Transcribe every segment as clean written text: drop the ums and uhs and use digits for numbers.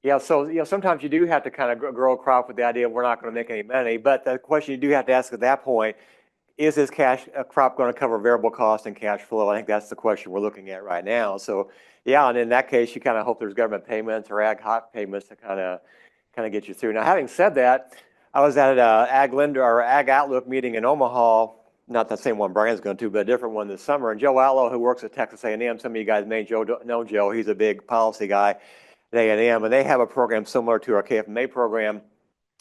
Yeah, so sometimes you do have to kind of grow a crop with the idea of we're not going to make any money. But the question you do have to ask at that point is this cash crop going to cover variable cost and cash flow? I think that's the question we're looking at right now. So yeah, and in that case, you kind of hope there's government payments or ag hot payments to kind of get you through. Now, having said that, I was at an Ag Lender or Ag Outlook meeting in Omaha. Not the same one Brian's going to, but a different one this summer. And Joe Allo, who works at Texas A&M, some of you guys may know Joe. He's a big policy guy at A&M, and they have a program similar to our KFMA program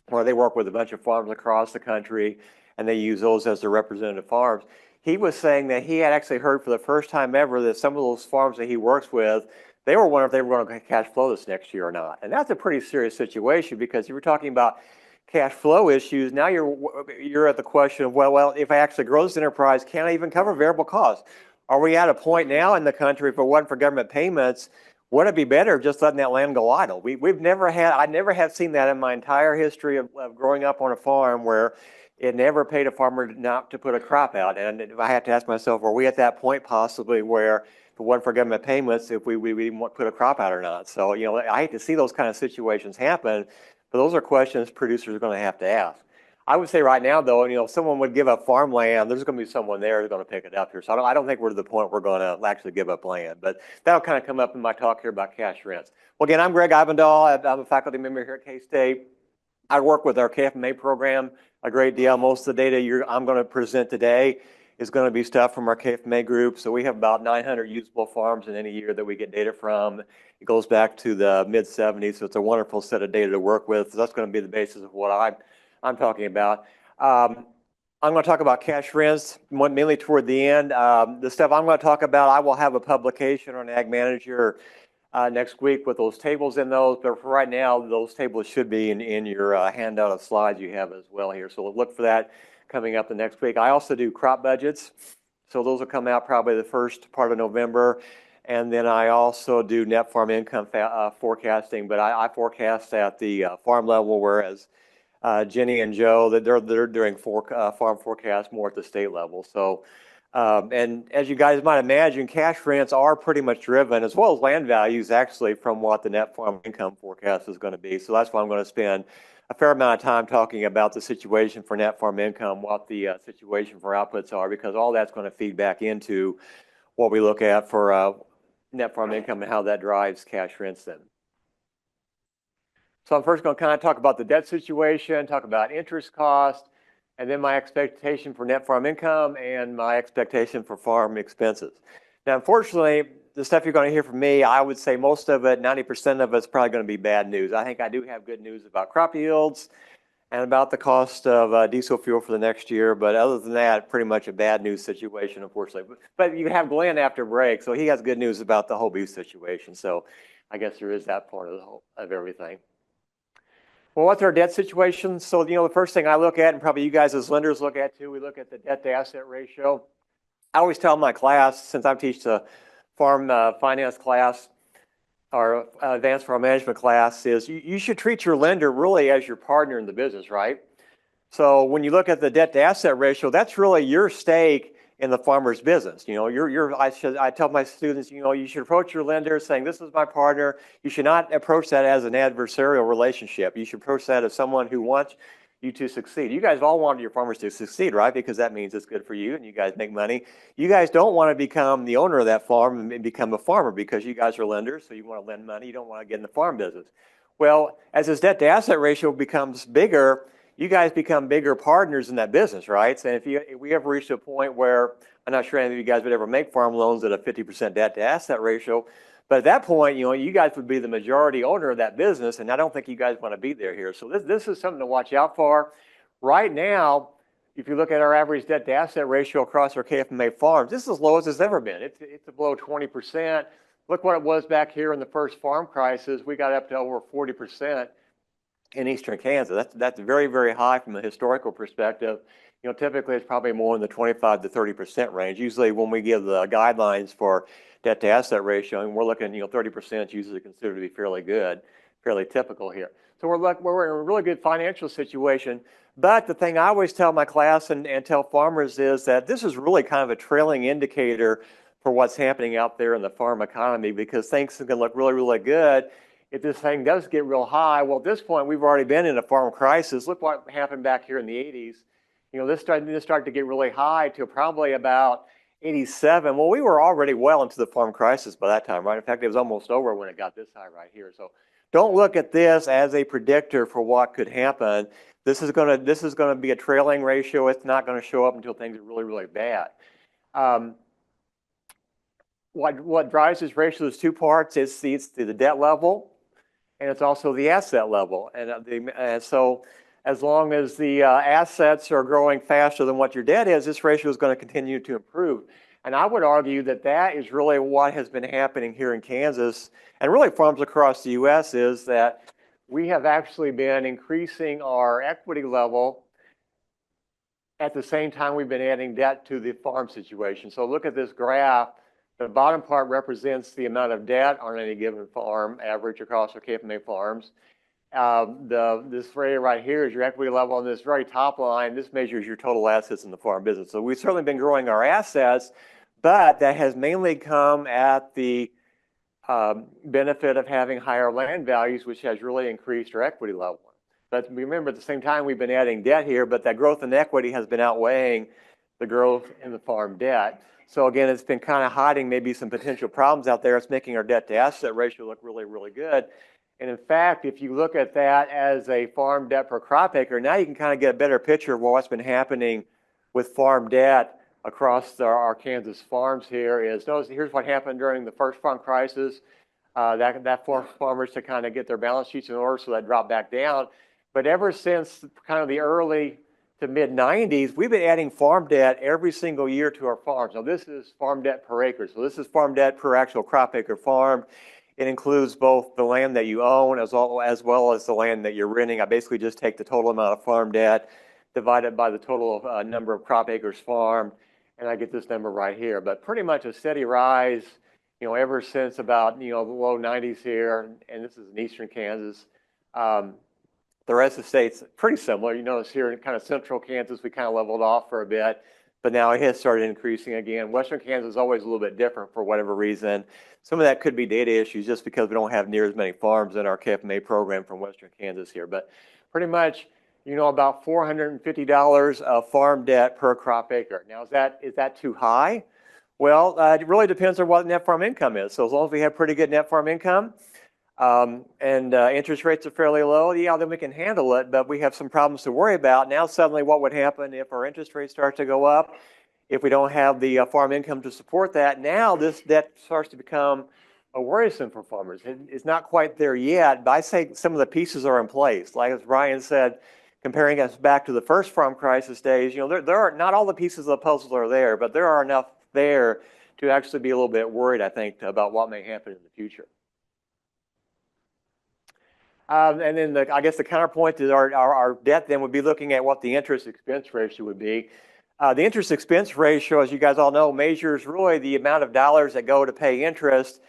where they work with a bunch of farms across the country, and they use those as their representative farms. He was saying that he had actually heard for the first time ever that some of those farms that he works with, they were wondering if they were going to cash flow this next year or not. And that's a pretty serious situation because you were talking about cash flow issues. Now you're at the question of, well, if I actually grow this enterprise, can I even cover variable costs? Are we at a point now in the country, if it wasn't for government payments, would it be better just letting that land go idle? I never have seen that in my entire history of growing up on a farm where it never paid a farmer not to put a crop out. And if I have to ask myself, are we at that point possibly where if it wasn't for government payments, if we even want to put a crop out or not? So, I hate to see those kind of situations happen, but those are questions producers are going to have to ask. I would say right now, though, if someone would give up farmland, there's going to be someone there who's going to pick it up here. So I don't think we're to the point we're going to actually give up land. But that'll kind of come up in my talk here about cash rents. Well, again, I'm Gregg Ibendahl. I'm a faculty member here at K-State. I work with our KFMA program a great deal. Most of the data I'm going to present today is going to be stuff from our KFMA group. So we have about 900 usable farms in any year that we get data from. It goes back to the mid-'70s, so it's a wonderful set of data to work with. So that's going to be the basis of what I'm talking about. I'm going to talk about cash rents mainly toward the end. The stuff I'm going to talk about, I will have a publication on Ag Manager next week with those tables in those. But for right now, those tables should be in your handout of slides you have as well here. So look for that coming up the next week. I also do crop budgets. So those will come out probably the first part of November. And then I also do net farm income forecasting, but I forecast at the farm level, whereas Jenny and Joe, they're doing farm forecasts more at the state level. So, and as you guys might imagine, cash rents are pretty much driven, as well as land values, actually, from what the net farm income forecast is going to be. So that's why I'm going to spend a fair amount of time talking about the situation for net farm income, what the situation for outputs are, because all that's going to feed back into what we look at for net farm income and how that drives cash rents then. So I'm first going to kind of talk about the debt situation, talk about interest cost, and then my expectation for net farm income and my expectation for farm expenses. Now, unfortunately, the stuff you're going to hear from me, I would say most of it, 90% of it's probably going to be bad news. I think I do have good news about crop yields and about the cost of diesel fuel for the next year. But other than that, pretty much a bad news situation, unfortunately. But you have Glenn after break, so he has good news about the whole beef situation. So I guess there is that part of everything. Well, what's our debt situation? So, the first thing I look at, and probably you guys as lenders look at too, we look at the debt to asset ratio. I always tell my class, since I teach the farm finance class, or advanced farm management class, is you should treat your lender really as your partner in the business, right? So when you look at the debt to asset ratio, that's really your stake in the farmer's business. I tell my students, you should approach your lender saying, this is my partner. You should not approach that as an adversarial relationship. You should approach that as someone who wants you to succeed. You guys all want your farmers to succeed, right? Because that means it's good for you and you guys make money. You guys don't want to become the owner of that farm and become a farmer because you guys are lenders, so you want to lend money. You don't want to get in the farm business. Well, as this debt to asset ratio becomes bigger, you guys become bigger partners in that business, right? And if we ever reach a point where, I'm not sure any of you guys would ever make farm loans at a 50% debt to asset ratio, but at that point, you guys would be the majority owner of that business, and I don't think you guys want to be there here. So this is something to watch out for. Right now, if you look at our average debt to asset ratio across our KFMA farms, this is as low as it's ever been. It's below 20%. Look what it was back here in the first farm crisis. We got up to over 40% in eastern Kansas. That's very, very high from a historical perspective. Typically it's probably more in the 25 to 30% range. Usually when we give the guidelines for debt to asset ratio, and we're looking, 30% is usually considered to be fairly good, fairly typical here. So we're in a really good financial situation. But the thing I always tell my class and tell farmers is that this is really kind of a trailing indicator for what's happening out there in the farm economy, because things are going to look really, really good if this thing does get real high, well, at this point, we've already been in a farm crisis. Look what happened back here in the 80s. This started to get really high to probably about 87. Well, we were already well into the farm crisis by that time, right? In fact, it was almost over when it got this high right here. So don't look at this as a predictor for what could happen. This is gonna be a trailing ratio. It's not going to show up until things are really, really bad. What drives this ratio is two parts. It's the debt level, and it's also the asset level. And so as long as the assets are growing faster than what your debt is, this ratio is going to continue to improve. And I would argue that that is really what has been happening here in Kansas, and really farms across the U.S., is that we have actually been increasing our equity level at the same time we've been adding debt to the farm situation. So look at this graph. The bottom part represents the amount of debt on any given farm, average across our KFMA farms. This area right here is your equity level, and this very top line, this measures your total assets in the farm business. So we've certainly been growing our assets, but that has mainly come at the benefit of having higher land values, which has really increased our equity level. But remember, at the same time, we've been adding debt here, but that growth in equity has been outweighing the growth in the farm debt. So again, it's been kind of hiding maybe some potential problems out there. It's making our debt to asset ratio look really, really good. And in fact, if you look at that as a farm debt per crop acre, now you can kind of get a better picture of what's been happening with farm debt across our Kansas farms here. Notice here's what happened during the first farm crisis. That forced farmers to kind of get their balance sheets in order, so that dropped back down. But ever since kind of the early to mid 90s, we've been adding farm debt every single year to our farms. Now this is farm debt per acre. So this is farm debt per actual crop acre farmed. It includes both the land that you own as well as the land that you're renting. I basically just take the total amount of farm debt, divide it by the total number of crop acres farmed, and I get this number right here. But pretty much a steady rise, ever since about, the low 90s here, and this is in eastern Kansas. The rest of the state's pretty similar. You notice here in kind of central Kansas, we kind of leveled off for a bit, but now it has started increasing again. Western Kansas is always a little bit different for whatever reason. Some of that could be data issues just because we don't have near as many farms in our KFMA program from Western Kansas here. But pretty much, about $450 of farm debt per crop acre. Now, is that too high? Well, it really depends on what net farm income is. So as long as we have pretty good net farm income, and interest rates are fairly low, yeah, then we can handle it, but we have some problems to worry about. Now suddenly what would happen if our interest rates start to go up, if we don't have the farm income to support that? Now this debt starts to become worrisome for farmers. It's not quite there yet, but I say some of the pieces are in place. Like as Brian said, comparing us back to the first farm crisis days, there are not all the pieces of the puzzle are there, but there are enough there to actually be a little bit worried, I think, about what may happen in the future. And then I guess the counterpoint to our debt then would be looking at what the interest expense ratio would be. The interest expense ratio, as you guys all know, measures really the amount of dollars that go to pay interest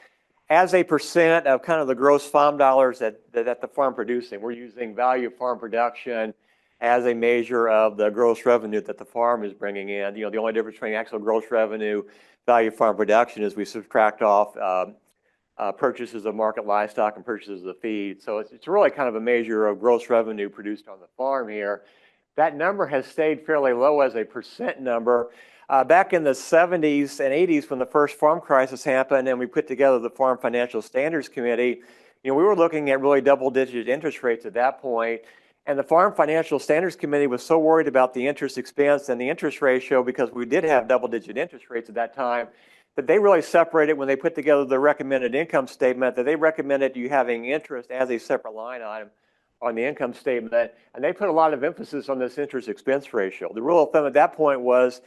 as a percent of kind of the gross farm dollars that the farm producing. We're using value of farm production as a measure of the gross revenue that the farm is bringing in. The only difference between actual gross revenue, value of farm production, is we subtract off purchases of market livestock and purchases of feed. So it's really kind of a measure of gross revenue produced on the farm here. That number has stayed fairly low as a percent number. Back in the 70s and 80s, when the first farm crisis happened and we put together the Farm Financial Standards Committee, we were looking at really double-digit interest rates at that point. And the Farm Financial Standards Committee was so worried about the interest expense and the interest ratio, because we did have double-digit interest rates at that time, that they really separated when they put together the recommended income statement, that they recommended you having interest as a separate line item on the income statement. And they put a lot of emphasis on this interest expense ratio. The rule of thumb at that point was,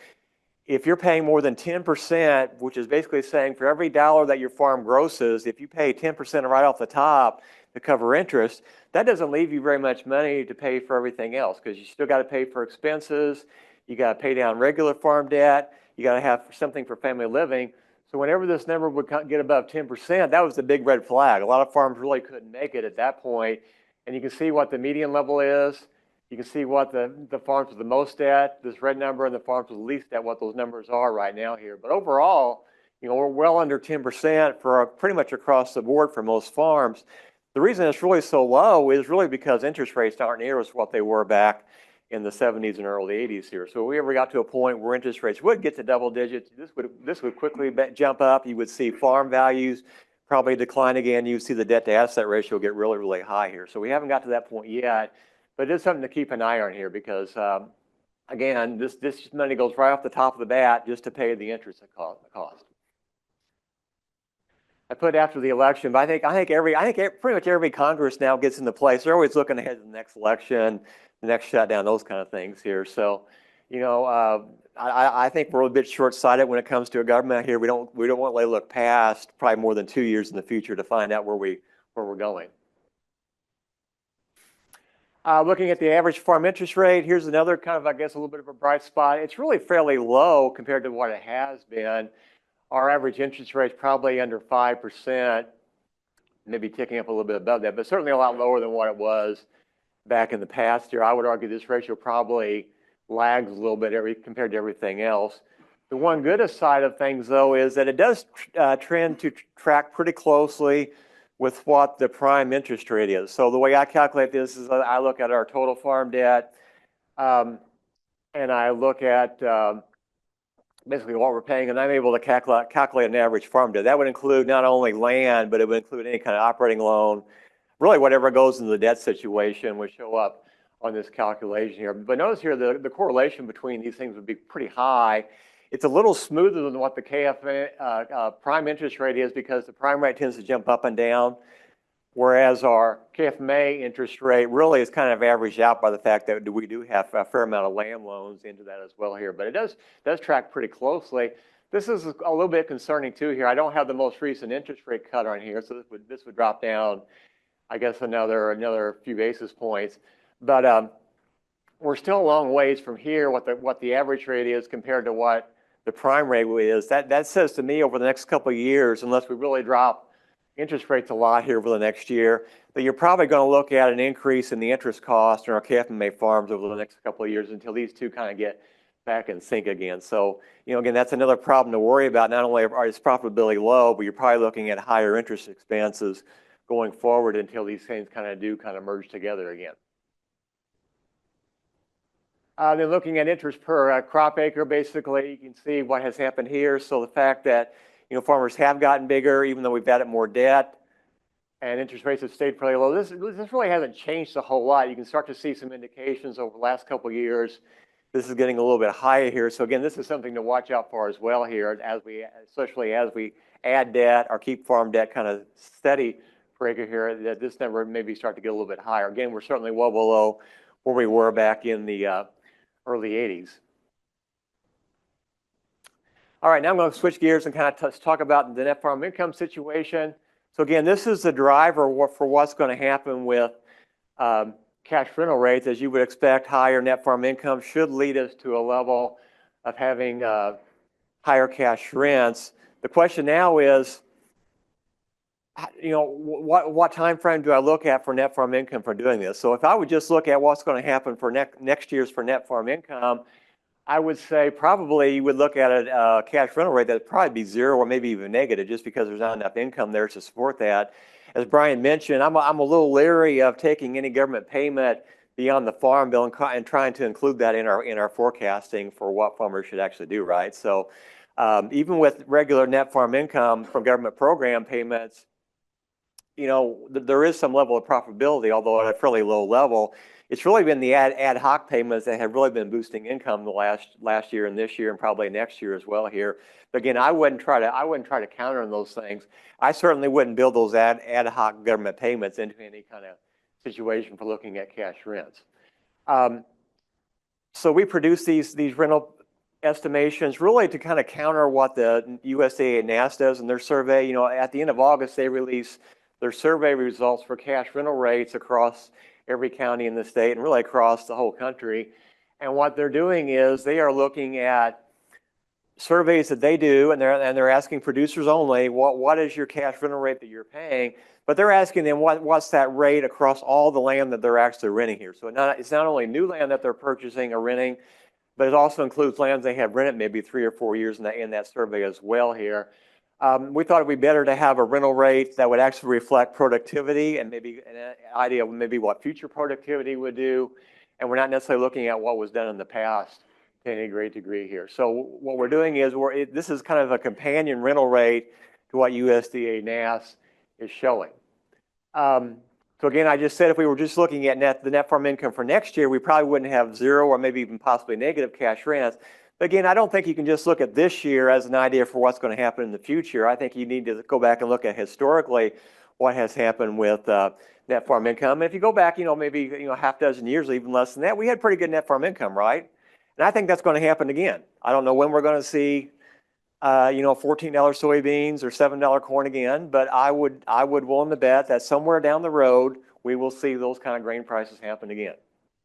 if you're paying more than 10%, which is basically saying for every dollar that your farm grosses, if you pay 10% right off the top to cover interest, that doesn't leave you very much money to pay for everything else, because you still got to pay for expenses, you got to pay down regular farm debt, you got to have something for family living. So whenever this number would get above 10%, that was the big red flag. A lot of farms really couldn't make it at that point. And you can see what the median level is. You can see what the farms with the most debt, this red number, and the farms with the least debt, what those numbers are right now here. But overall, we're well under 10% for pretty much across the board for most farms. The reason it's really so low is really because interest rates aren't near as what they were back in the 70s and early 80s here. So if we ever got to a point where interest rates would get to double digits, this would quickly jump up. You would see farm values probably decline again. You see the debt to asset ratio get really, really high here. So we haven't got to that point yet, but it's something to keep an eye on here because again, this money goes right off the top of the bat just to pay the interest cost. I put after the election, but I think pretty much every Congress now gets into place. They're always looking ahead to the next election, the next shutdown, those kind of things here. So, you know, I think we're a bit short-sighted when it comes to a government here. We don't want to look past probably more than 2 years in the future to find out where we're going. Looking at the average farm interest rate, here's another kind of, I guess, a little bit of a bright spot. It's really fairly low compared to what it has been. Our average interest rate is probably under 5%, maybe ticking up a little bit above that, but certainly a lot lower than what it was back in the past year. I would argue this ratio probably lags a little bit compared to everything else. The one good side of things, though, is that it does trend to track pretty closely with what the prime interest rate is. So the way I calculate this is I look at our total farm debt, and I look at basically what we're paying, and I'm able to calculate an average farm debt. That would include not only land, but it would include any kind of operating loan. Really, whatever goes into the debt situation would show up on this calculation here. But notice here the correlation between these things would be pretty high. It's a little smoother than what the KF prime interest rate is because the prime rate tends to jump up and down, whereas our KFMA interest rate really is kind of averaged out by the fact that we do have a fair amount of land loans into that as well here. But it does track pretty closely. This is a little bit concerning too here. I don't have the most recent interest rate cut on here, so this would drop down, I guess, another few basis points. But we're still a long ways from here. What the average rate is compared to what the prime rate is. That says to me over the next couple of years, unless we really drop interest rates a lot here over the next year, that you're probably going to look at an increase in the interest cost in our KFMA farms over the next couple of years until these two kind of get back in sync again. So, you know, again, that's another problem to worry about. Not only is profitability low, but you're probably looking at higher interest expenses going forward until these things kind of merge together again. Then looking at interest per crop acre, basically, you can see what has happened here. So the fact that, you know, farmers have gotten bigger, even though we've added more debt, and interest rates have stayed fairly low. This really hasn't changed a whole lot. You can start to see some indications over the last couple of years. This is getting a little bit higher here. So again, this is something to watch out for as well here, especially as we add debt or keep farm debt kind of steady per acre here, that this number maybe start to get a little bit higher. Again, we're certainly well below where we were back in the early 80s. All right, now I'm going to switch gears and kind of talk about the net farm income situation. So again, this is the driver for what's going to happen with cash rental rates. As you would expect, higher net farm income should lead us to a level of having higher cash rents. The question now is, you know, what time frame do I look at for net farm income for doing this? So if I would just look at what's going to happen for next year's for net farm income, I would say probably you would look at a cash rental rate that would probably be zero or maybe even negative, just because there's not enough income there to support that. As Brian mentioned, I'm a little leery of taking any government payment beyond the farm bill and trying to include that in our forecasting for what farmers should actually do, right? So even with regular net farm income from government program payments, you know, there is some level of profitability, although at a fairly low level. It's really been the ad hoc payments that have really been boosting income the last year and this year and probably next year as well here. But again, I wouldn't try to counter on those things. I certainly wouldn't build those ad hoc government payments into any kind of situation for looking at cash rents. So we produce these rental estimations really to kind of counter what the USDA and NASS does in their survey. You know, at the end of August, they release their survey results for cash rental rates across every county in the state and really across the whole country. And what they're doing is they are looking at surveys that they do, and they're asking producers only, what is your cash rental rate that you're paying? But they're asking them what's that rate across all the land that they're actually renting here. So it's not only new land that they're purchasing or renting, but it also includes lands they have rented maybe 3 or 4 years in that survey as well here. We thought it'd be better to have a rental rate that would actually reflect productivity and maybe an idea of maybe what future productivity would do. And we're not necessarily looking at what was done in the past to any great degree here. So what we're doing is this is kind of a companion rental rate to what USDA NAS is showing. So again, I just said if we were just looking at the net farm income for next year, we probably wouldn't have zero or maybe even possibly negative cash rents. But again, I don't think you can just look at this year as an idea for what's going to happen in the future. I think you need to go back and look at historically what has happened with net farm income. And if you go back, maybe half dozen years, or even less than that, we had pretty good net farm income, right? And I think that's going to happen again. I don't know when we're going to see $14 soybeans or $7 corn again, but I would willing to bet that somewhere down the road we will see those kind of grain prices happen again.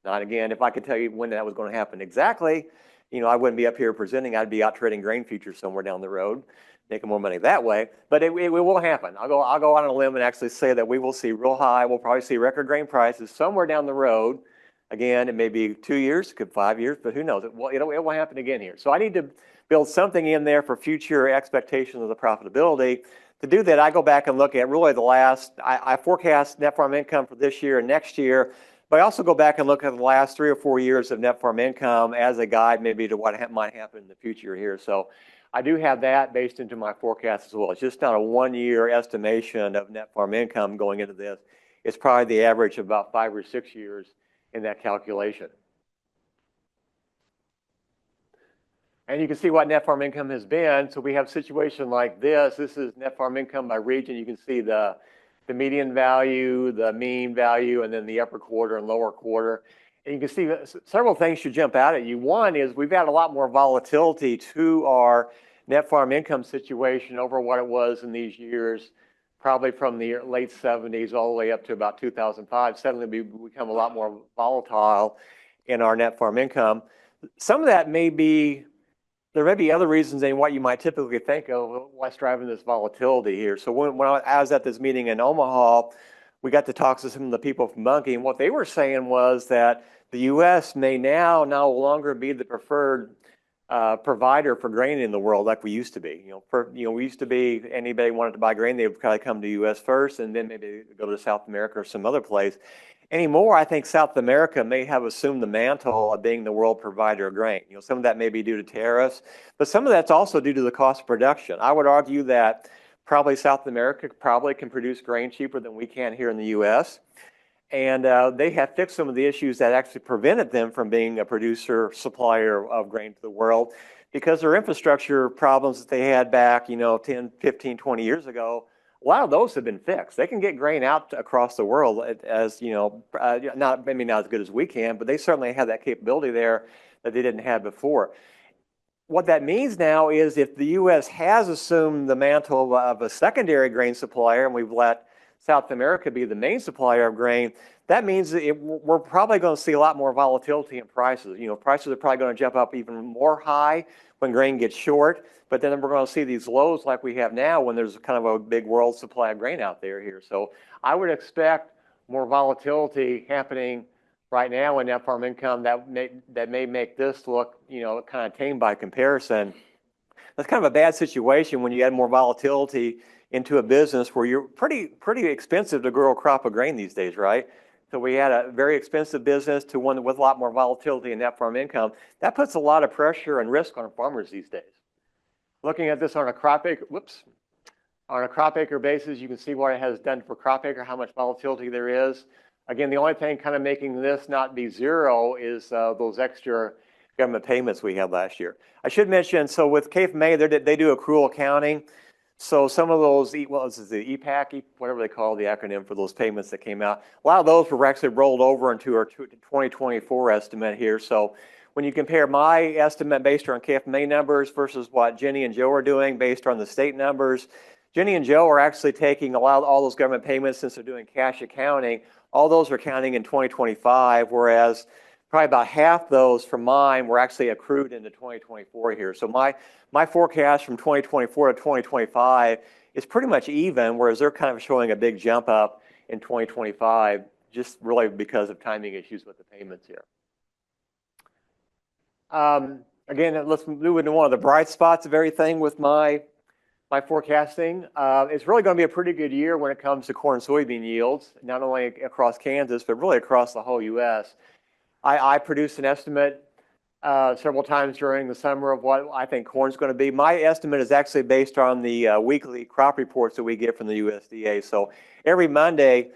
Not again, if I could tell you when that was going to happen exactly, I wouldn't be up here presenting. I'd be out trading grain futures somewhere down the road, making more money that way. But it will happen. I'll go out on a limb and actually say that we will see real high. We'll probably see record grain prices somewhere down the road. Again, it may be 2 years, it could be 5 years, but who knows? It will happen again here. So I need to build something in there for future expectations of the profitability. To do that, I go back and look at really I forecast net farm income for this year and next year, but I also go back and look at the last 3 or 4 years of net farm income as a guide maybe to what might happen in the future here. So I do have that based into my forecast as well. It's just not a 1-year estimation of net farm income going into this. It's probably the average of about 5 or 6 years in that calculation. And you can see what net farm income has been. So we have a situation like this. This is net farm income by region. You can see the median value, the mean value, and then the upper quarter and lower quarter. And you can see several things should jump out at you. One is we've had a lot more volatility to our net farm income situation over what it was in these years, probably from the late 70s all the way up to about 2005. Suddenly we become a lot more volatile in our net farm income. Some of that there may be other reasons than what you might typically think of what's driving this volatility here. So when I was at this meeting in Omaha, we got to talk to some of the people from Bunge, and what they were saying was that the U.S. may now no longer be the preferred provider for grain in the world like we used to be. We used to be, anybody wanted to buy grain, they would probably come to the U.S. first, and then maybe go to South America or some other place. Anymore, I think South America may have assumed the mantle of being the world provider of grain. Some of that may be due to tariffs, but some of that's also due to the cost of production. I would argue that probably South America can produce grain cheaper than we can here in the U.S. And they have fixed some of the issues that actually prevented them from being a producer, supplier of grain to the world, because their infrastructure problems that they had back, 10, 15, 20 years ago, a lot of those have been fixed. They can get grain out across the world as, maybe not as good as we can, but they certainly have that capability there that they didn't have before. What that means now is if the U.S. has assumed the mantle of a secondary grain supplier and we've let South America be the main supplier of grain, that means we're probably going to see a lot more volatility in prices. Prices are probably going to jump up even more high when grain gets short, but then we're going to see these lows like we have now when there's kind of a big world supply of grain out there here. So I would expect more volatility happening right now in net farm income that may make this look, kind of tame by comparison. That's kind of a bad situation when you add more volatility into a business where you're pretty expensive to grow a crop of grain these days, right? So we had a very expensive business to one with a lot more volatility in net farm income. That puts a lot of pressure and risk on farmers these days. Looking at this on a crop acre basis, you can see what it has done for crop acre, how much volatility there is. Again, the only thing kind of making this not be zero is those extra government payments we had last year. I should mention, so with KFMA, they do accrual accounting. So some of those, the EPAC, whatever they call the acronym for those payments that came out, a lot of those were actually rolled over into our 2024 estimate here. So when you compare my estimate based on KFMA numbers versus what Jenny and Joe are doing based on the state numbers, Jenny and Joe are actually taking all those government payments since they're doing cash accounting. All those are counting in 2025, whereas probably about half those from mine were actually accrued into 2024 here. So my forecast from 2024 to 2025 is pretty much even, whereas they're kind of showing a big jump up in 2025, just really because of timing issues with the payments here. Again, let's move into one of the bright spots of everything with my My forecasting, it's really going to be a pretty good year when it comes to corn and soybean yields, not only across Kansas, but really across the whole U.S. I produced an estimate several times during the summer of what I think corn's going to be. My estimate is actually based on the weekly crop reports that we get from the USDA. So every Monday,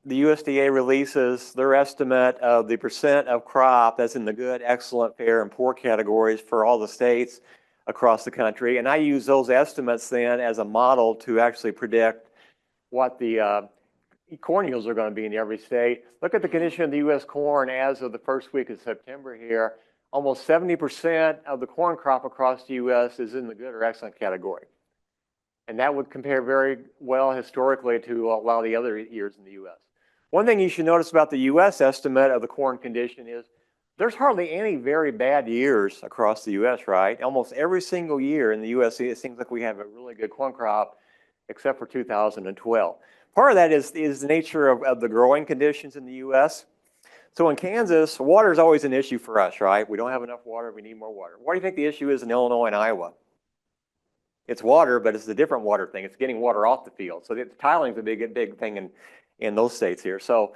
the USDA releases their estimate of the percent of crop that's in the good, excellent, fair, and poor categories for all the states across the country. And I use those estimates then as a model to actually predict what the corn yields are going to be in every state. Look at the condition of the U.S. corn as of the first week of September here. Almost 70% of the corn crop across the U.S. is in the good or excellent category. And that would compare very well historically to a lot of the other years in the U.S. One thing you should notice about the U.S. estimate of the corn condition is there's hardly any very bad years across the U.S., right? Almost every single year in the U.S., it seems like we have a really good corn crop, except for 2012. Part of that is the nature of the growing conditions in the U.S. So in Kansas, water is always an issue for us, right? We don't have enough water. We need more water. What do you think the issue is in Illinois and Iowa? It's water, but it's a different water thing. It's getting water off the field. So the tiling is a big thing in those states here. So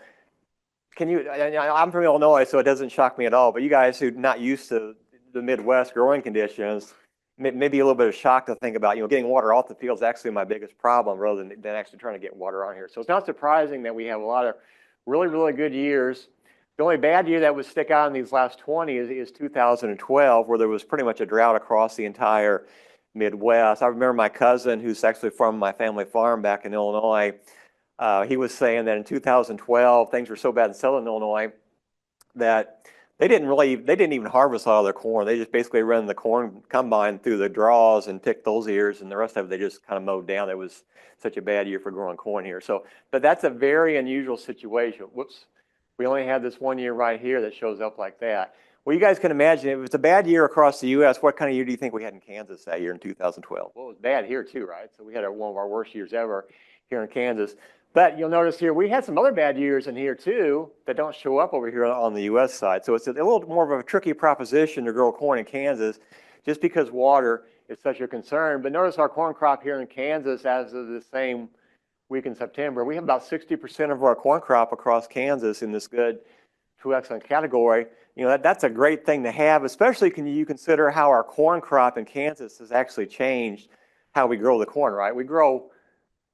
I'm from Illinois, so it doesn't shock me at all. But you guys who are not used to the Midwest growing conditions, maybe a little bit of shock to think about, getting water off the field is actually my biggest problem rather than actually trying to get water on here. So it's not surprising that we have a lot of really good years. The only bad year that would stick out in these last 20 is 2012, where there was pretty much a drought across the entire Midwest. I remember my cousin, who's actually from my family farm back in Illinois, he was saying that in 2012, things were so bad in southern Illinois that they didn't even harvest all their corn. They just basically ran the corn combine through the draws and picked those ears, and the rest of it they just kind of mowed down. It was such a bad year for growing corn here. So, but that's a very unusual situation. Whoops, we only have this one year right here that shows up like that. Well, you guys can imagine if it's a bad year across the U.S., what kind of year do you think we had in Kansas that year in 2012? Well, it was bad here too, right? So we had one of our worst years ever here in Kansas. But you'll notice here, we had some other bad years in here too that don't show up over here on the U.S. side. So it's a little more of a tricky proposition to grow corn in Kansas just because water is such a concern. But notice our corn crop here in Kansas as of the same week in September. We have about 60% of our corn crop across Kansas in this good to excellent category. That's a great thing to have, especially can you consider how our corn crop in Kansas has actually changed how we grow the corn, right? We grow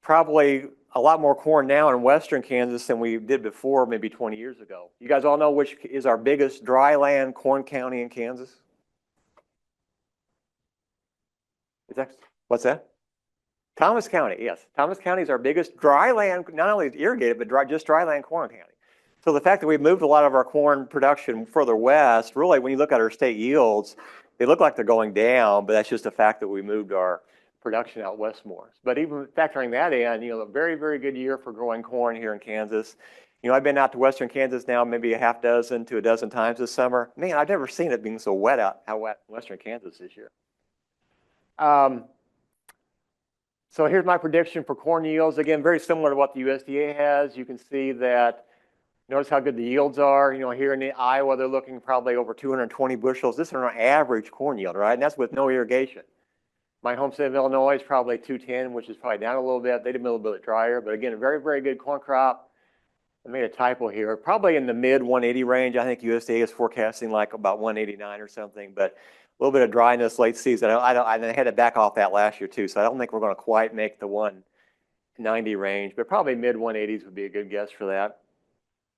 probably a lot more corn now in western Kansas than we did before, maybe 20 years ago. You guys all know which is our biggest dry land corn county in Kansas? What's that? Thomas County, yes. Thomas County is our biggest dry land, not only irrigated, but just dry land corn county. So the fact that we've moved a lot of our corn production further west, really, when you look at our state yields, they look like they're going down, but that's just a fact that we moved our production out west more. But even factoring that in, a very good year for growing corn here in Kansas. I've been out to western Kansas now maybe a half dozen to a dozen times this summer. Man, I've never seen it being so wet out, how wet western Kansas this year. So here's my prediction for corn yields. Again, very similar to what the USDA has. You can see that, notice how good the yields are. Here in Iowa, they're looking probably over 220 bushels. This is an average corn yield, right? And that's with no irrigation. My home state of Illinois is probably 210, which is probably down a little bit. They did a little bit drier, but again, a very good corn crop. I made a typo here. Probably in the mid 180 range. I think USDA is forecasting like about 189 or something, but a little bit of dryness late season. I had to back off that last year too, so I don't think we're going to quite make the 190 range, but probably mid 180s would be a good guess for that.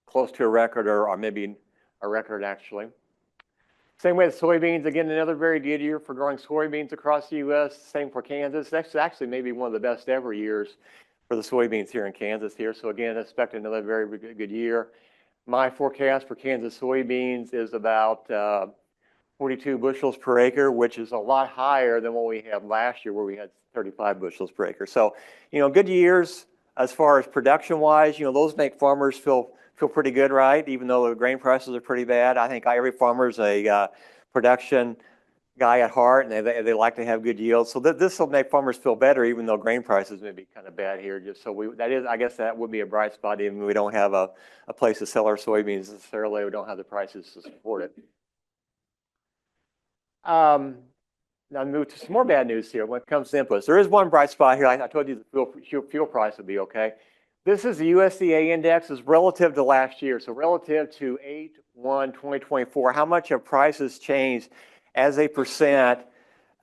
Close to a record or maybe a record actually. Same way with soybeans. Again, another very good year for growing soybeans across the U.S. Same for Kansas. That's actually maybe one of the best ever years for the soybeans here in Kansas here. So again, expect another very good year. My forecast for Kansas soybeans is about 42 bushels per acre, which is a lot higher than what we had last year where we had 35 bushels per acre. So, good years as far as production-wise. Those make farmers feel pretty good, right? Even though the grain prices are pretty bad. I think every farmer is a production guy at heart, and they like to have good yields. So this will make farmers feel better, even though grain prices may be kind of bad here. Just so I guess that would be a bright spot. Even we don't have a place to sell our soybeans necessarily. We don't have the prices to support it. now move to some more bad news here when it comes to inputs. There is one bright spot here. I told you the fuel price would be okay. This is the USDA index is relative to last year. So relative to 8/1/2024, how much have prices changed as a percent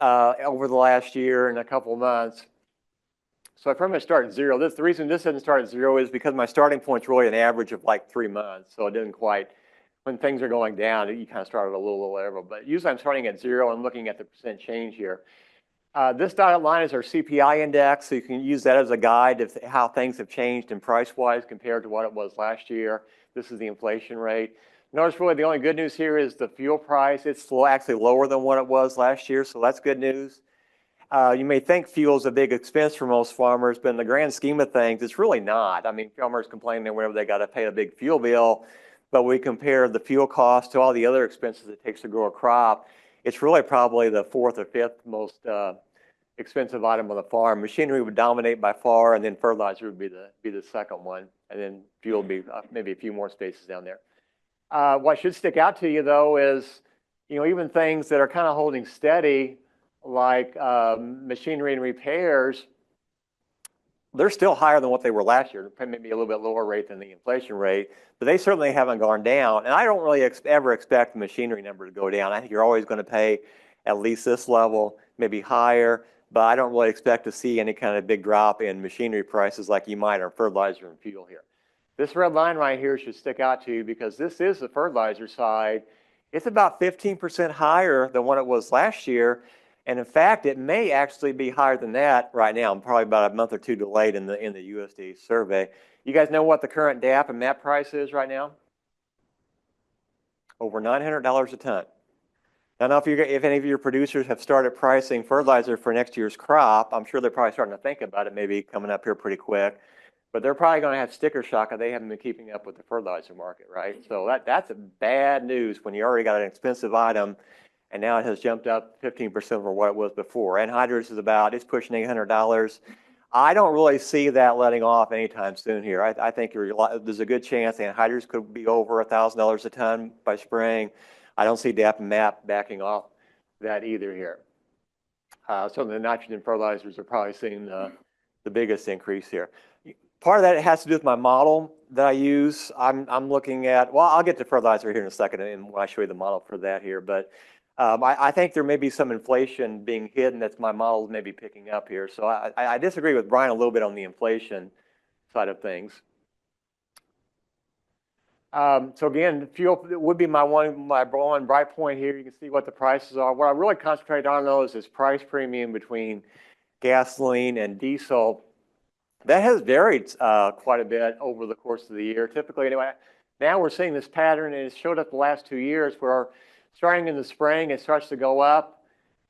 over the last year and a couple of months? So if I'm going to start at zero, the reason this doesn't start at zero is because my starting point is really an average of like 3 months. So it didn't quite, when things are going down, you kind of start at a little level. But usually I'm starting at zero and looking at the percent change here. This dotted line is our CPI index, so you can use that as a guide of how things have changed in price-wise compared to what it was last year. This is the inflation rate. Notice really the only good news here is the fuel price. It's actually lower than what it was last year, so that's good news. You may think fuel is a big expense for most farmers, but in the grand scheme of things, it's really not. I mean, farmers complain that whenever they got to pay a big fuel bill, but we compare the fuel cost to all the other expenses it takes to grow a crop. It's really probably the fourth or fifth most expensive item on the farm. Machinery would dominate by far, and then fertilizer would be the second one, and then fuel would be maybe a few more spaces down there. What should stick out to you though is, even things that are kind of holding steady, like machinery and repairs, they're still higher than what they were last year, maybe a little bit lower rate than the inflation rate, but they certainly haven't gone down. And I don't really ever expect the machinery number to go down. I think you're always going to pay at least this level, maybe higher, but I don't really expect to see any kind of big drop in machinery prices like you might on fertilizer and fuel here. This red line right here should stick out to you because this is the fertilizer side. It's about 15% higher than what it was last year. And in fact, it may actually be higher than that right now. I'm probably about a month or two delayed in the USDA survey. You guys know what the current DAP and MAP price is right now? Over $900 a ton. Now, I don't know if any of your producers have started pricing fertilizer for next year's crop. I'm sure they're probably starting to think about it, maybe coming up here pretty quick. But they're probably going to have sticker shock if they haven't been keeping up with the fertilizer market, right? So that's a bad news when you already got an expensive item. And now it has jumped up 15% over what it was before. Anhydrous is it's pushing $800. I don't really see that letting off anytime soon here. I think there's a good chance anhydrous could be over $1,000 a ton by spring. I don't see DAP and MAP backing off that either here. So the nitrogen fertilizers are probably seeing the biggest increase here. Part of that has to do with my model that I use. I'm looking at, well, I'll get to fertilizer here in a second and when I show you the model for that here, but I think there may be some inflation being hidden that's my model may be picking up here. So I disagree with Brian a little bit on the inflation side of things. So again, fuel would be my one bright point here. You can see what the prices are. What I really concentrate on though is this price premium between gasoline and diesel. That has varied quite a bit over the course of the year. Typically, anyway, now we're seeing this pattern, and it showed up the last 2 years where starting in the spring, it starts to go up,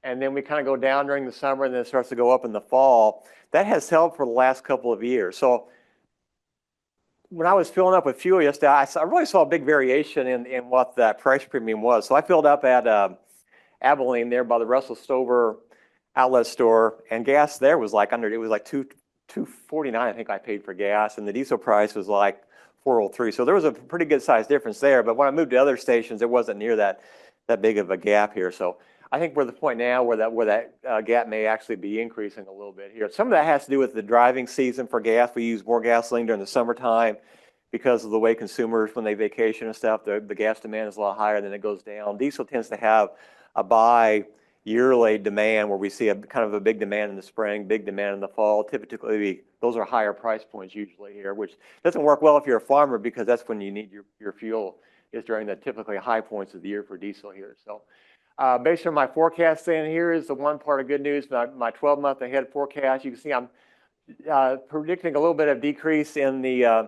and then we kind of go down during the summer, and then it starts to go up in the fall. That has held for the last couple of years. So when I was filling up with fuel yesterday, I really saw a big variation in what that price premium was. So I filled up at Abilene there by the Russell Stover outlet store, and gas there was like it was like $2.49, I think I paid for gas, and the diesel price was like $4.03. So there was a pretty good size difference there. But when I moved to other stations, it wasn't near that big of a gap here. So I think we're at the point now where that gap may actually be increasing a little bit here. Some of that has to do with the driving season for gas. We use more gasoline during the summertime because of the way consumers, when they vacation and stuff, the gas demand is a lot higher than it goes down. Diesel tends to have a bi-yearly demand where we see a kind of a big demand in the spring, big demand in the fall. Typically, those are higher price points usually here, which doesn't work well if you're a farmer because that's when you need your fuel, is during the typically high points of the year for diesel here. So based on my forecast then, here is the one part of good news, my 12-month ahead forecast. You can see I'm predicting a little bit of decrease in the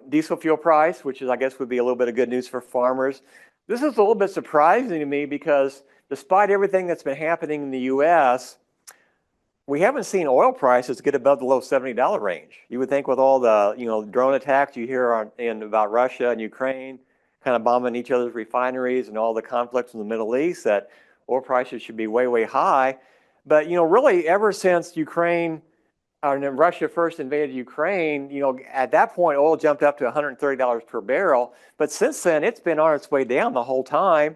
diesel fuel price, which I guess would be a little bit of good news for farmers. This is a little bit surprising to me because despite everything that's been happening in the U.S., we haven't seen oil prices get above the low $70 range. You would think with all the drone attacks you hear about Russia and Ukraine kind of bombing each other's refineries and all the conflicts in the Middle East that oil prices should be way, way high. But really ever since Russia first invaded Ukraine, at that point oil jumped up to $130 per barrel. But since then it's been on its way down the whole time.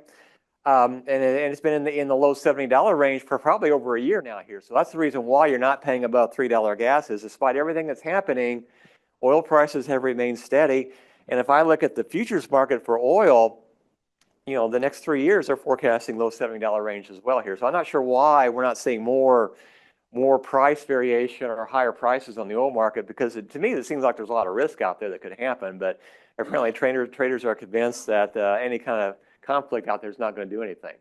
And it's been in the low $70 range for probably over a year now here. So that's the reason why you're not paying above $3 gases. Despite everything that's happening, oil prices have remained steady. And if I look at the futures market for oil, the next 3 years they're forecasting low $70 range as well here. So I'm not sure why we're not seeing more price variation or higher prices on the oil market, because to me it seems like there's a lot of risk out there that could happen. But apparently traders are convinced that any kind of conflict out there is not going to do anything.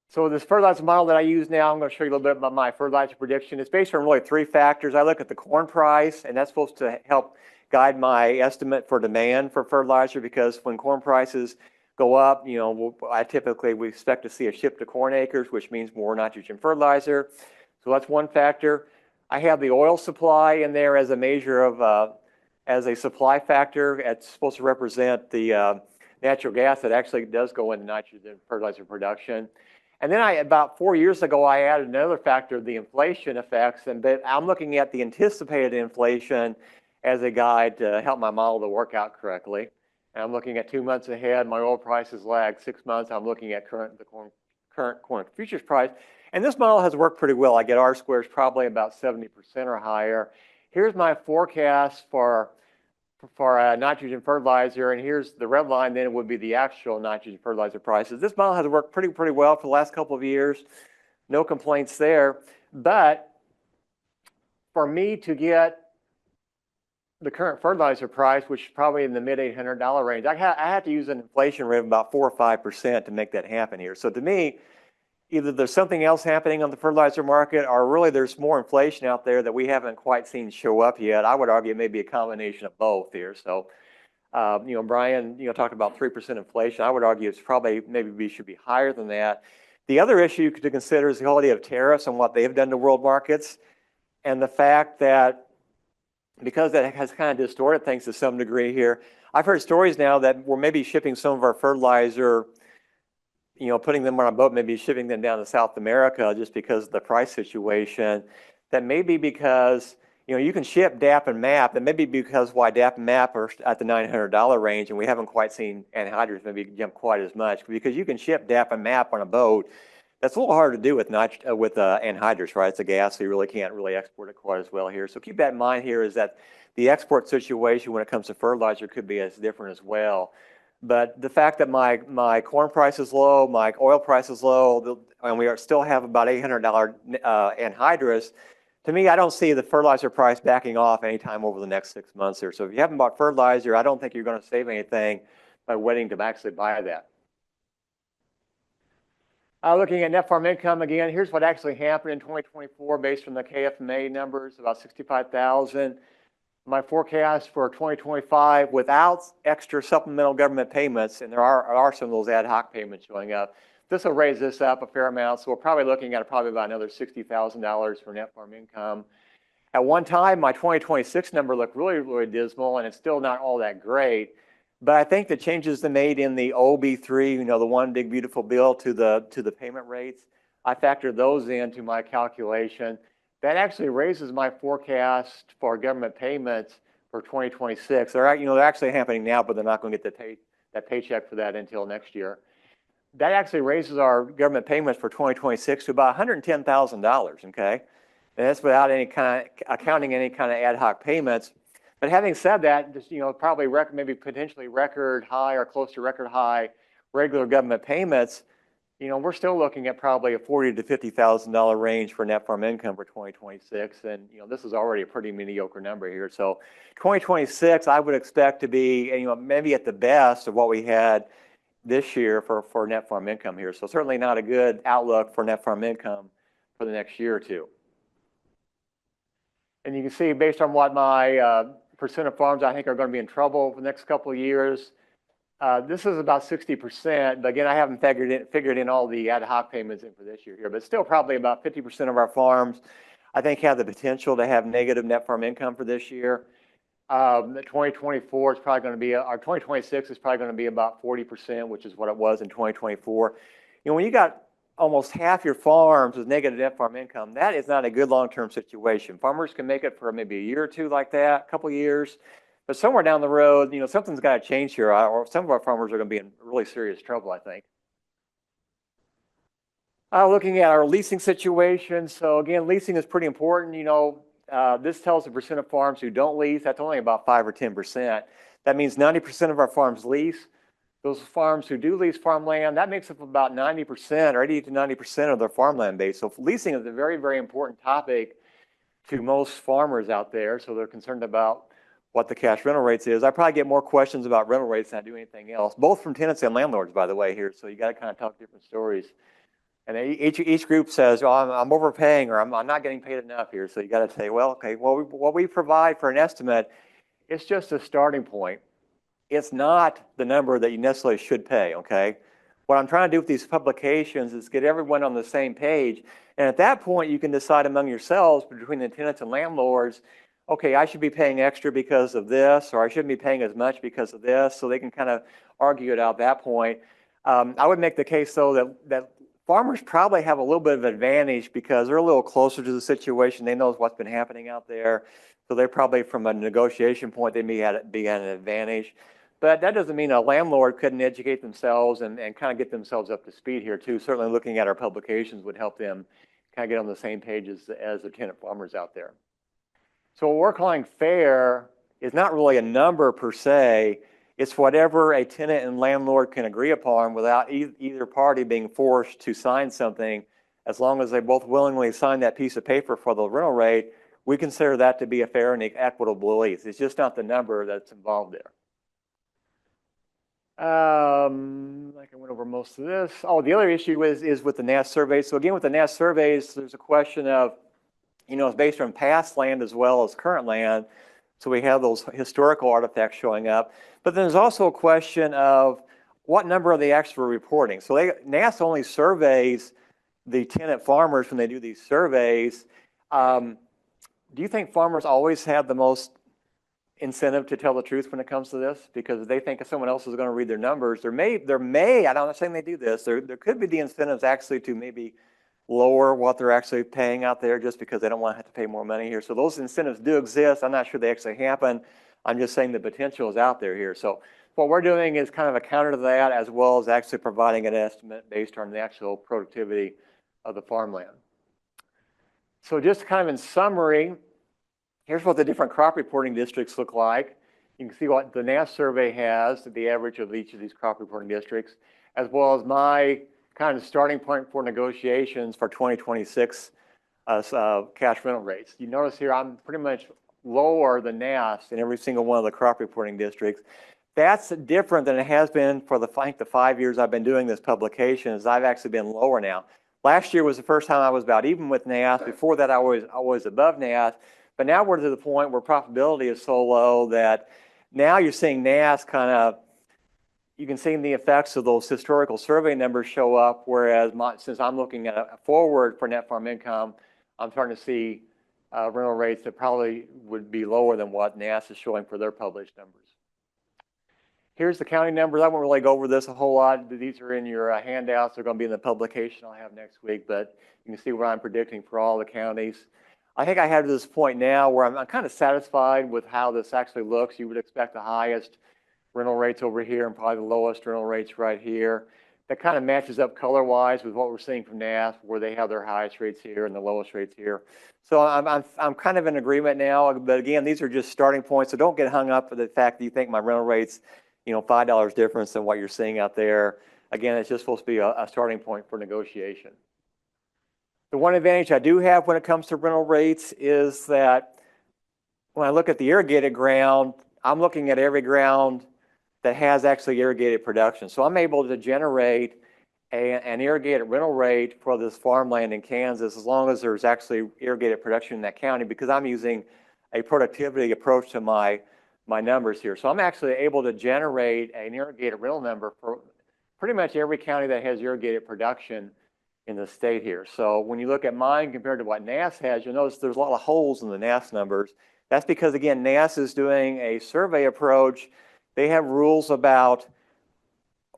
So this fertilizer model that I use now, I'm going to show you a little bit about my fertilizer prediction. It's based on really 3 factors. I look at the corn price, and that's supposed to help guide my estimate for demand for fertilizer, because when corn prices go up, we expect to see a shift to corn acres, which means more nitrogen fertilizer. So that's one factor. I have the oil supply in there as a measure of, as a supply factor. It's supposed to represent the natural gas that actually does go into nitrogen fertilizer production. And then about 4 years ago, I added another factor, the inflation effects. But I'm looking at the anticipated inflation as a guide to help my model to work out correctly. And I'm looking at 2 months ahead. My oil prices lag 6 months. I'm looking at current corn futures price. And this model has worked pretty well. I get R squares probably about 70% or higher. Here's my forecast for nitrogen fertilizer, and here's the red line. Then it would be the actual nitrogen fertilizer prices. This model has worked pretty well for the last couple of years. No complaints there. But for me to get the current fertilizer price, which is probably in the mid $800 range, I have to use an inflation rate of about 4 or 5% to make that happen here. So to me, either there's something else happening on the fertilizer market, or really there's more inflation out there that we haven't quite seen show up yet. I would argue it may be a combination of both here. So, Brian, talked about 3% inflation. I would argue it's probably maybe should be higher than that. The other issue to consider is the whole idea of tariffs and what they've done to world markets, and the fact that because that has kind of distorted things to some degree here. I've heard stories now that we're maybe shipping some of our fertilizer, putting them on a boat, maybe shipping them down to South America just because of the price situation. That may be because, you can ship DAP and MAP. That may be because why DAP and MAP are at the $900 range, and we haven't quite seen anhydrous maybe jump quite as much, because you can ship DAP and MAP on a boat. That's a little hard to do with anhydrous, right? It's a gas, so you really can't export it quite as well here. So keep that in mind here, is that the export situation when it comes to fertilizer could be as different as well. But the fact that my corn price is low, my oil price is low, and we still have about $800 anhydrous, to me, I don't see the fertilizer price backing off anytime over the next 6 months here. So if you haven't bought fertilizer, I don't think you're going to save anything by waiting to actually buy that. Looking at net farm income again, here's what actually happened in 2024 based on the KFMA numbers, about 65,000. My forecast for 2025 without extra supplemental government payments, and there are some of those ad hoc payments showing up, this will raise this up a fair amount. So we're probably looking at about another $60,000 for net farm income. At one time, my 2026 number looked really dismal, and it's still not all that great. But I think the changes they made in the OB3, the one big beautiful bill, to the payment rates, I factored those into my calculation. That actually raises my forecast for government payments for 2026. They're actually happening now, but they're not going to get that paycheck for that until next year. That actually raises our government payments for 2026 to about $110,000. Okay, and that's without accounting any kind of ad hoc payments. But having said that, just probably maybe potentially record high or close to record high regular government payments, we're still looking at probably a $40,000 to $50,000 range for net farm income for 2026, and this is already a pretty mediocre number here. So 2026, I would expect to be maybe at the best of what we had this year for net farm income here. So certainly not a good outlook for net farm income for the next year or two. And you can see based on what my percent of farms I think are going to be in trouble for the next couple of years. This is about 60%, but again, I haven't figured in all the ad hoc payments in for this year here, but still probably about 50% of our farms, I think, have the potential to have negative net farm income for this year. 2024 is probably going to be, our 2026 is probably going to be about 40%, which is what it was in 2024. When you got almost half your farms with negative net farm income, that is not a good long-term situation. Farmers can make it for maybe a year or two like that, a couple of years. But somewhere down the road, something's got to change here, or some of our farmers are going to be in really serious trouble, I think. Looking at our leasing situation. So again, leasing is pretty important. This tells the percent of farms who don't lease. That's only about 5 or 10%. That means 90% of our farms lease. Those farms who do lease farmland, that makes up about 90% or 80 to 90% of their farmland base. So leasing is a very, very important topic to most farmers out there. So they're concerned about what the cash rental rates is. I probably get more questions about rental rates than I do anything else, both from tenants and landlords, by the way, here. So you got to kind of talk different stories. And each group says, oh, I'm overpaying, or I'm not getting paid enough here. So you got to say, well, okay, well, what we provide for an estimate, it's just a starting point. It's not the number that you necessarily should pay, okay? What I'm trying to do with these publications is get everyone on the same page. And at that point, you can decide among yourselves, between the tenants and landlords, okay, I should be paying extra because of this, or I shouldn't be paying as much because of this. So they can kind of argue it out at that point. I would make the case, though, that farmers probably have a little bit of advantage because they're a little closer to the situation. They know what's been happening out there. So they're probably, from a negotiation point, they may be at an advantage. But that doesn't mean a landlord couldn't educate themselves and kind of get themselves up to speed here too. Certainly looking at our publications would help them kind of get on the same page as the tenant farmers out there. So what we're calling fair is not really a number per se. It's whatever a tenant and landlord can agree upon without either party being forced to sign something. As long as they both willingly sign that piece of paper for the rental rate, we consider that to be a fair and equitable lease. It's just not the number that's involved there. Like I went over most of this. Oh, the other issue is with the NAS surveys. So again, with the NAS surveys, there's a question of, it's based on past land as well as current land. So we have those historical artifacts showing up. But then there's also a question of what number are they actually reporting? So NAS only surveys the tenant farmers when they do these surveys. Do you think farmers always have the most incentive to tell the truth when it comes to this? Because if they think someone else is going to read their numbers, there may, I'm not saying they do this, there could be the incentives actually to maybe lower what they're actually paying out there just because they don't want to have to pay more money here. So those incentives do exist. I'm not sure they actually happen. I'm just saying the potential is out there here. So what we're doing is kind of a counter to that, as well as actually providing an estimate based on the actual productivity of the farmland. So just kind of in summary, here's what the different crop reporting districts look like. You can see what the NAS survey has, the average of each of these crop reporting districts, as well as my kind of starting point for negotiations for 2026 cash rental rates. You notice here I'm pretty much lower than NAS in every single one of the crop reporting districts. That's different than it has been for I think the 5 years I've been doing this publication. Is I've actually been lower now. Last year was the first time I was about even with NAS. Before that I was above NAS. But now we're to the point where profitability is so low that now you're seeing NAS kind of, you can see the effects of those historical survey numbers show up, whereas since I'm looking at a forward for net farm income, I'm starting to see rental rates that probably would be lower than what NAS is showing for their published numbers. Here's the county numbers. I won't really go over this a whole lot. These are in your handouts. They're going to be in the publication I'll have next week, but you can see what I'm predicting for all the counties. I think I have to this point now where I'm kind of satisfied with how this actually looks. You would expect the highest rental rates over here and probably the lowest rental rates right here. That kind of matches up color-wise with what we're seeing from NAS, where they have their highest rates here and the lowest rates here. So I'm kind of in agreement now. But again, these are just starting points. So don't get hung up with the fact that you think my rental rates, $5 difference than what you're seeing out there. Again, it's just supposed to be a starting point for negotiation. The one advantage I do have when it comes to rental rates is that when I look at the irrigated ground, I'm looking at every ground that has actually irrigated production. So I'm able to generate an irrigated rental rate for this farmland in Kansas as long as there's actually irrigated production in that county, because I'm using a productivity approach to my numbers here. So I'm actually able to generate an irrigated rental number for pretty much every county that has irrigated production in the state here. So when you look at mine compared to what NAS has, you'll notice there's a lot of holes in the NAS numbers. That's because, again, NAS is doing a survey approach. They have rules about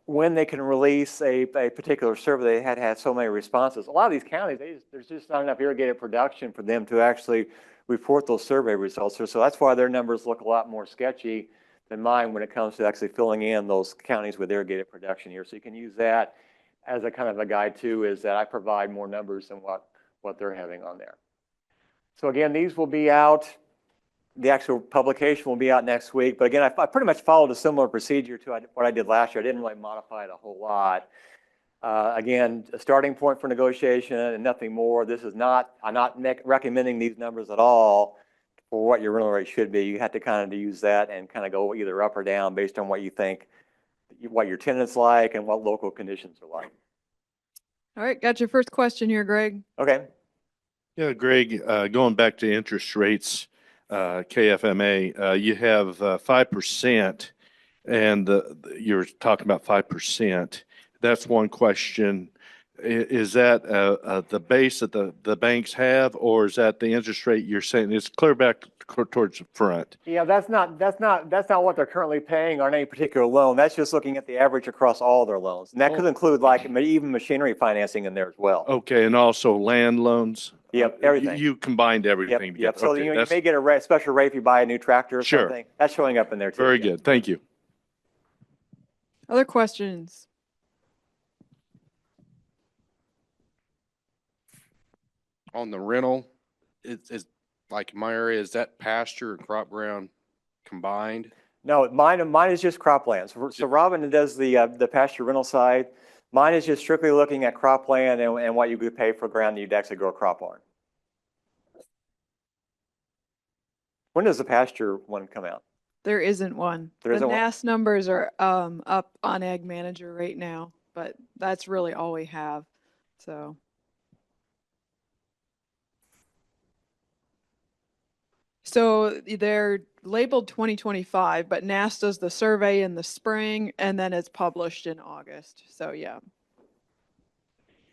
when they can release a particular survey. They had so many responses. A lot of these counties, there's just not enough irrigated production for them to actually report those survey results. So that's why their numbers look a lot more sketchy than mine when it comes to actually filling in those counties with irrigated production here. So you can use that as a kind of a guide too, is that I provide more numbers than what they're having on there. So again, these will be out. The actual publication will be out next week. But again, I pretty much followed a similar procedure to what I did last year. I didn't really modify it a whole lot. Again, a starting point for negotiation and nothing more. This is not, I'm not recommending these numbers at all for what your rental rate should be. You have to kind of use that and kind of go either up or down based on what you think, what your tenant's like and what local conditions are like. All right, got your first question here, Greg. Okay. Yeah, Greg, going back to interest rates, KFMA, you have 5%, and you're talking about 5%. That's one question. Is that the base that the banks have, or is that the interest rate you're saying? It's clear back towards the front. Yeah, that's not what they're currently paying on any particular loan. That's just looking at the average across all their loans. And that could include like even machinery financing in there as well. Okay, and also land loans? Yep, everything. You combined everything Yep. together. So Okay, you may get a special rate if you buy a new tractor or Sure. something. That's showing up in there too. Very good. Thank you. Other questions? On the rental, it's like in my area, is that pasture and crop ground combined? No, mine is just cropland. So Robin does the pasture rental side. Mine is just strictly looking at cropland and what you could pay for ground that you'd actually grow a crop on. When does the pasture one come out? There isn't one. There isn't the one? NAS numbers are up on Ag Manager right now, but that's really all we have. So they're labeled 2025, but NAS does the survey in the spring and then it's published in August. So yeah.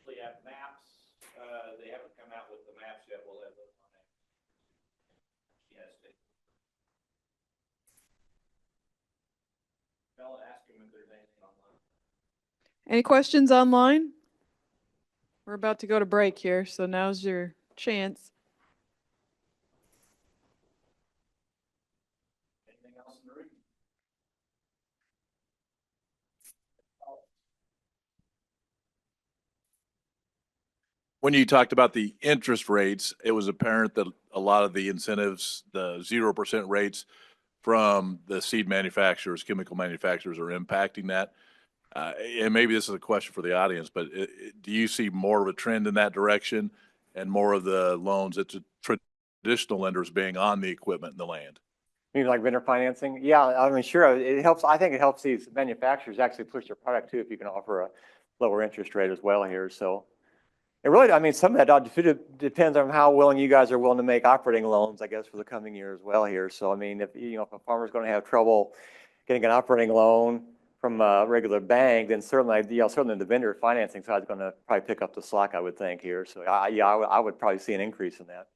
We have maps. They haven't come out with the maps yet. We'll have those on that. Yes. I'll ask them if there's anything online. Any questions online? We're about to go to break here, so now's your chance. Anything else in the room? When you talked about the interest rates, it was apparent that a lot of the incentives, the 0% rates from the seed manufacturers, chemical manufacturers are impacting that. And maybe this is a question for the audience, but do you see more of a trend in that direction and more of the loans that the traditional lenders being on the equipment and the land? You mean like vendor financing? Yeah, I mean, sure. It helps. I think it helps these manufacturers actually push their product too if you can offer a lower interest rate as well here. So it really, I mean, some of that depends on how willing you guys are willing to make operating loans, I guess, for the coming year as well here. So I mean, if if a farmer's going to have trouble getting an operating loan from a regular bank, then certainly the vendor financing side is going to probably pick up the slack, I would think here. So I would probably see an increase in that.